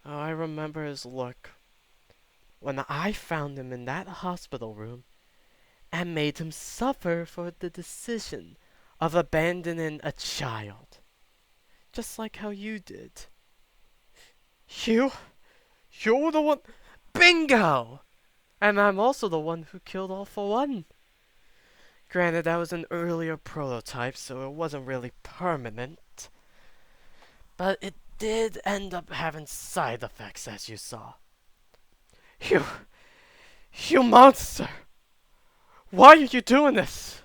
Oh, I remember his look. When I found him in that hospital room and made him suffer for the decision of abandoning a child. Just like how you did. You're the one... Bingo! And I'm also the one who killed All for One. Granted, that was an earlier prototype, so it wasn't really permanent. But it did end up having side effects, as you saw. You monster! Why are you doing this?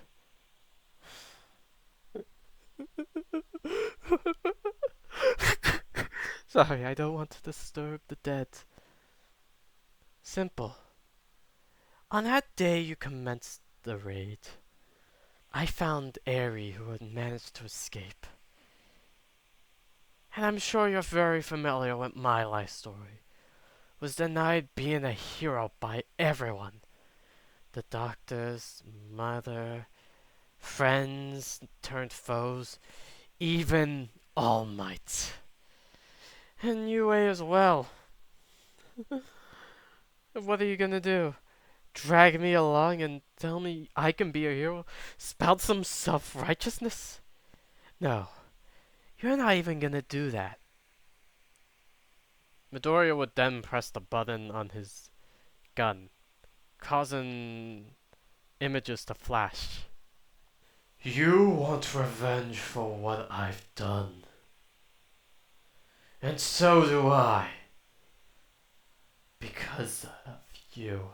Sorry, I don't want to disturb the dead. Simple. On that day you commenced the raid, I found Eri who had managed to escape. And I'm sure you're very familiar with my life story. Was denied being a hero by everyone. The doctors, mother, friends turned foes, even All Might. And Yue as well. What are you gonna do? Drag me along and tell me I can be a hero? Spout some self-righteousness? No. You're not even gonna do that. Midoriya would then press the button on his gun, causing images to flash. You want revenge for what I've done. And so do I. Because of you.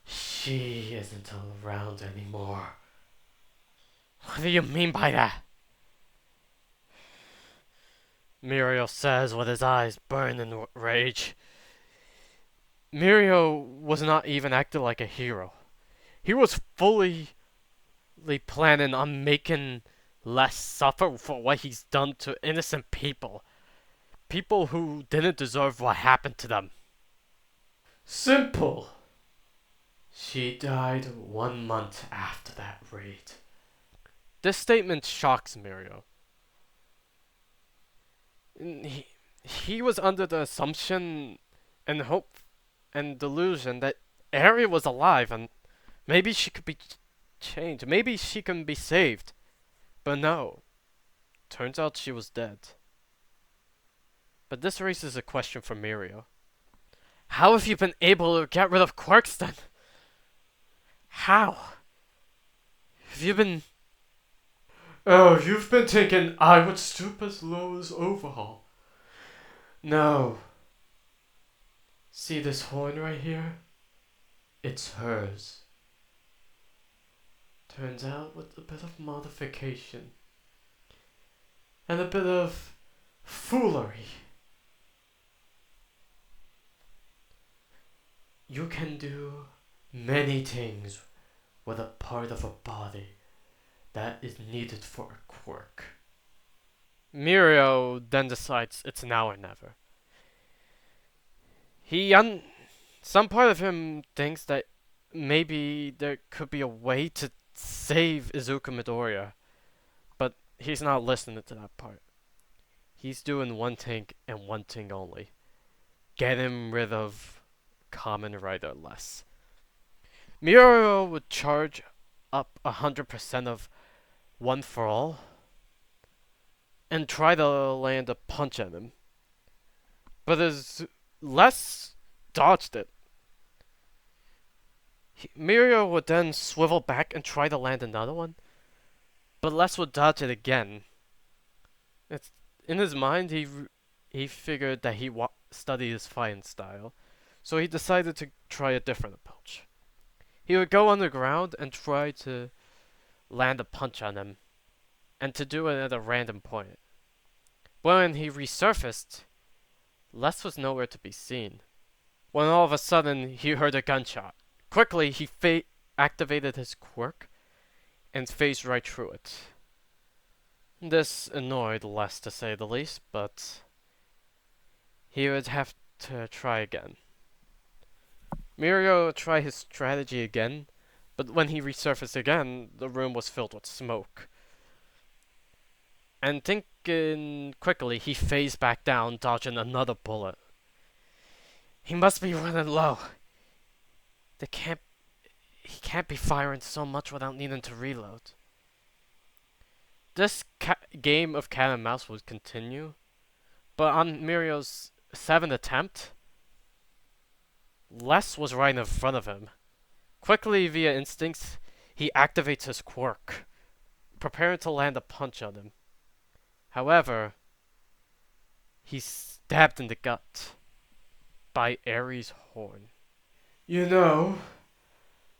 She isn't around anymore. What do you mean by that? Muriel says with his eyes burning with rage. Mirio was not even acting like a hero. He was fully planning on making Less suffer for what he's done to innocent people. People who didn't deserve what happened to them. Simple. She died 1 month after that raid. This statement shocks Mirio. He, he was under the assumption and hope and delusion that Ari was alive and maybe she could be changed. Maybe she can be saved. But no. Turns out she was dead. But this raises a question for Mirio. How have you been able to get rid of quirks then? How? Have you been... Oh, you've been thinking I would stoop as low as Overhaul. No. See this horn right here? It's hers. Turns out with a bit of modification and a bit of foolery, you can do many things with a part of a body that is needed for a quirk. Mirio then decides it's now or never. Some part of him thinks that maybe there could be a way to save Izuku Midoriya, but he's not listening to that part. He's doing one thing and one thing only. Getting rid of Kamen Rider Less. Mirio would charge up 100% of One for All and try to land a punch at him. But as Less dodged it, Mirio would then swivel back and try to land another one, but Less would dodge it again. In his mind, he figured that he studied his fighting style, so he decided to try a different approach. He would go underground and try to land a punch on him, and to do it at a random point. When he resurfaced, Les was nowhere to be seen. When all of a sudden he heard a gunshot. Quickly he activated his quirk and phased right through it. This annoyed Les to say the least, but he would have to try again. Mirio would try his strategy again, but when he resurfaced again, the room was filled with smoke. And thinking quickly, he phased back down, dodging another bullet. He must be running low. He can't be firing so much without needing to reload. This game of cat and mouse would continue, but on Mirio's 7th attempt, Les was right in front of him. Quickly, via instincts, he activates his quirk, preparing to land a punch on him. However, he's stabbed in the gut by Ares' horn. You know,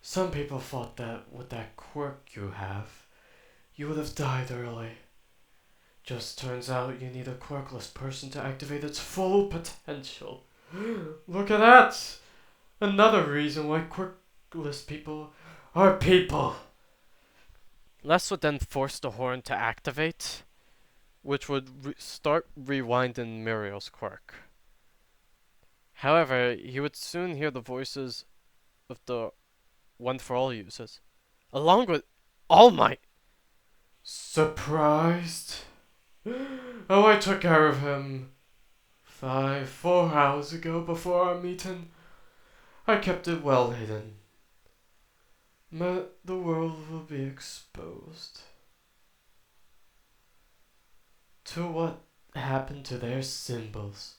some people thought that with that quirk you have, you would have died early. Just turns out you need a quirkless person to activate its full potential. Look at that! Another reason why quirkless people are people. Les would then force the horn to activate, which would start rewinding Mirio's quirk. However, he would soon hear the voices of the One for All users, along with All Might. Surprised? Oh, I took care of him 4 hours ago before our meeting. I kept it well hidden. But the world will be exposed to what happened to their symbols.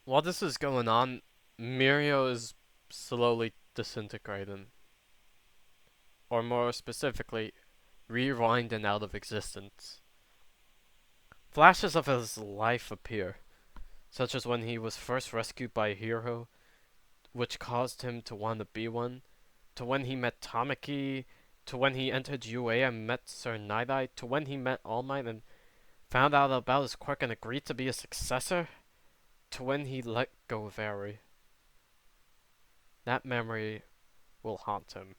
While this is going on, Mirio is slowly disintegrating. Or more specifically, rewinding out of existence. Flashes of his life appear, such as when he was first rescued by a hero, which caused him to want to be one, to when he met Tamaki, to when he entered UA and met Sir Night, to when he met All Might and found out about his quirk and agreed to be his successor, to when he let go of Eri. That memory will haunt him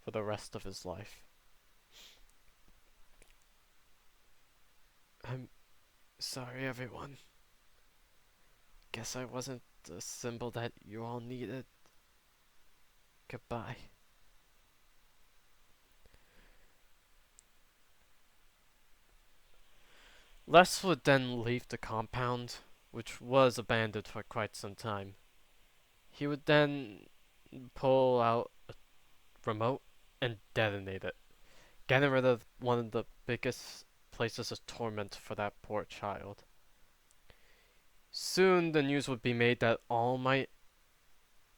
for the rest of his life. I'm sorry, everyone. Guess I wasn't the symbol that you all needed. Goodbye. Les would then leave the compound, which was abandoned for quite some time. He would then pull out a remote and detonate it, getting rid of one of the biggest places of torment for that poor child. Soon the news would be made that All Might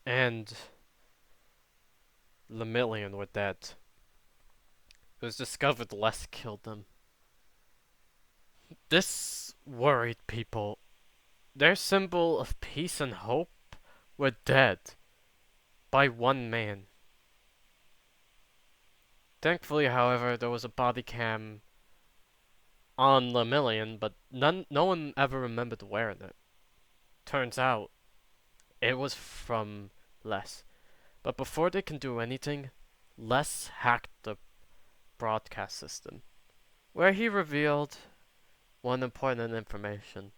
and Lemillion were dead. It was discovered Les killed them. This worried people. Their symbol of peace and hope were dead by one man. Thankfully, however, there was a body cam on Lemillion, but no one ever remembered wearing it. Turns out, it was from Les. But before they can do anything, Les hacked the broadcast system, where he revealed one important information.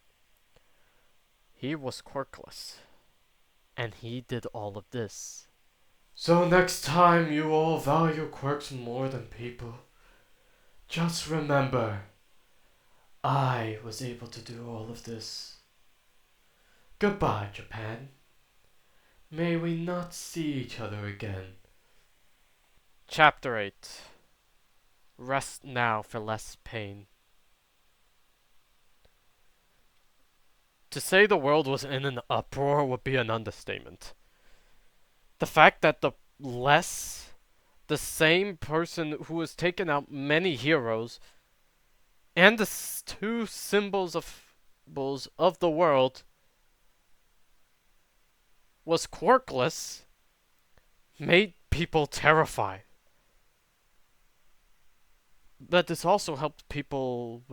He was quirkless, and he did all of this. So next time you all value quirks more than people, just remember, I was able to do all of this. Goodbye, Japan. May we not see each other again. Chapter 8. Rest now for less pain. To say the world was in an uproar would be an understatement. The fact that the same person who has taken out many heroes, and the two symbols of the world, was quirkless, made people terrified. But this also helped people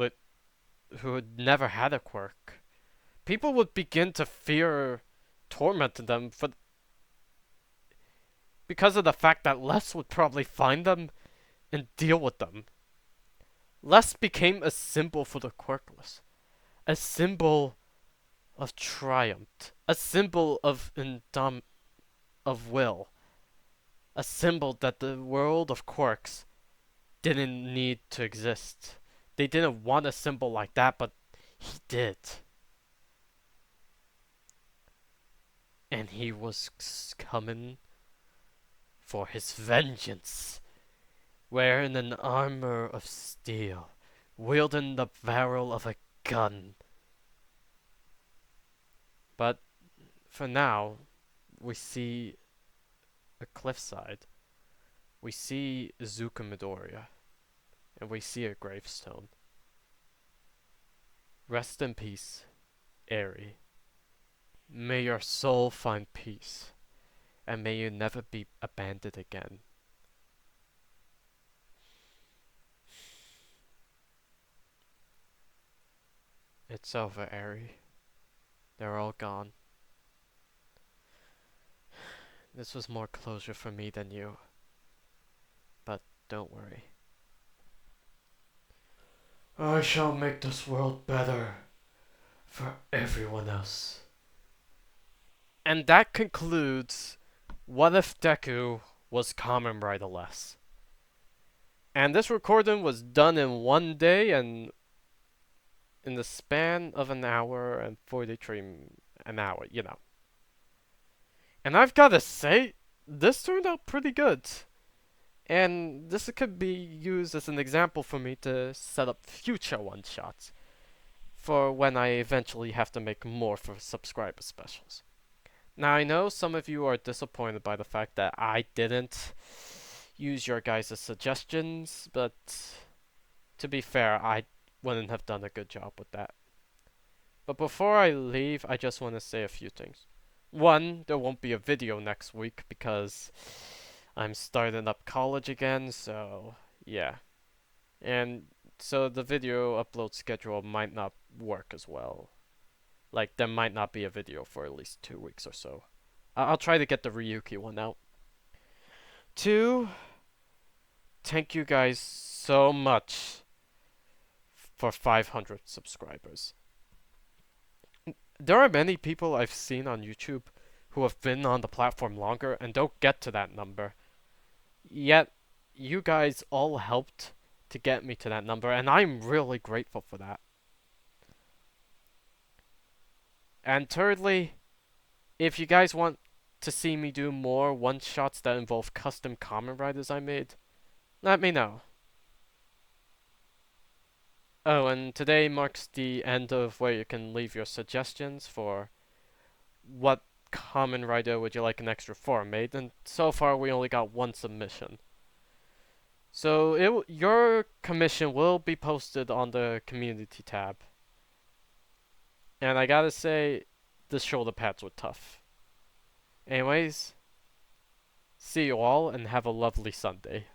who had never had a quirk. People would begin to fear tormenting them because of the fact that Les would probably find them and deal with them. Les became a symbol for the quirkless, a symbol of triumph, a symbol of will, a symbol that the world of quirks didn't need to exist. They didn't want a symbol like that, but he did. And he was coming for his vengeance, wearing an armor of steel, wielding the barrel of a gun. But for now, we see a cliffside. We see Izuku Midoriya, and we see a gravestone. Rest in peace, Eri. May your soul find peace, and may you never be abandoned again. It's over, Eri. They're all gone. This was more closure for me than you. But don't worry. I shall make this world better for everyone else. And that concludes What If Deku Was Kamen Rider Less. And this recording was done in one day and in the span of an hour and 43 an hour, you know. And I've gotta say, this turned out pretty good. And this could be used as an example for me to set up future one-shots for when I eventually have to make more for subscriber specials. Now, I know some of you are disappointed by the fact that I didn't use your guys' suggestions, but to be fair, I wouldn't have done a good job with that. But before I leave, I just want to say a few things. One, there won't be a video next week because I'm starting up college again, so yeah. And so the video upload schedule might not work as well. Like, there might not be a video for at least 2 weeks or so. I'll try to get the Ryuki one out. Two, thank you guys so much for 500 subscribers. There are many people I've seen on YouTube who have been on the platform longer and don't get to that number. Yet, you guys all helped to get me to that number, and I'm really grateful for that. And thirdly, if you guys want to see me do more one-shots that involve custom Kamen Riders I made, let me know. Oh, and today marks the end of where you can leave your suggestions for what Kamen Rider would you like an extra form made, and so far we only got one submission. So your commission will be posted on the community tab. And I gotta say, the shoulder pads were tough. Anyways, see you all and have a lovely Sunday.